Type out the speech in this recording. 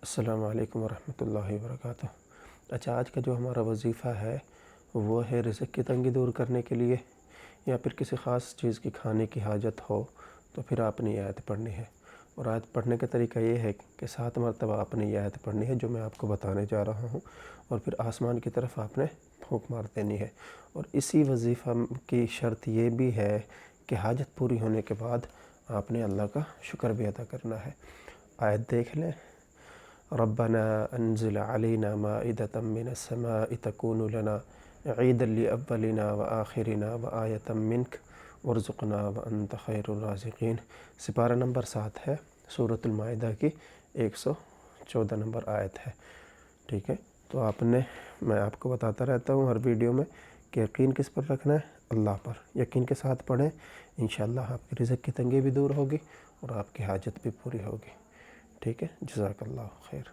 السلام علیکم ورحمۃ اللہ وبرکاتہ۔ اچھا، آج کا جو ہمارا وظیفہ ہے وہ ہے رزق کی تنگی دور کرنے کے لیے، یا پھر کسی خاص چیز کی کھانے کی حاجت ہو تو پھر آپ نے یہ آیت پڑھنی ہے۔ اور آیت پڑھنے کا طریقہ یہ ہے کہ 7 مرتبہ آپ نے یہ آیت پڑھنی ہے جو میں آپ کو بتانے جا رہا ہوں، اور پھر آسمان کی طرف آپ نے پھونک مار دینی ہے۔ اور اسی وظیفہ کی شرط یہ بھی ہے کہ حاجت پوری ہونے کے بعد آپ نے اللہ کا شکر بھی ادا کرنا ہے۔ آیت دیکھ لیں۔ ربنا انزل علینا مائدۃ من السماء تکون لنا عیدا لاولنا وآخرنا وآیۃ منک وارزقنا وانت خیر الرازقین۔ سپارہ نمبر 7 ہے، سورۃ المائدہ کی 114 نمبر آیت ہے۔ ٹھیک ہے، تو میں آپ کو بتاتا رہتا ہوں ہر ویڈیو میں کہ یقین کس پر رکھنا ہے؟ اللہ پر۔ یقین کے ساتھ پڑھیں، انشاءاللہ آپ کی رزق کی تنگی بھی دور ہوگی اور آپ کی حاجت بھی پوری ہوگی۔ ٹھیک ہے، جزاک اللہ خیر۔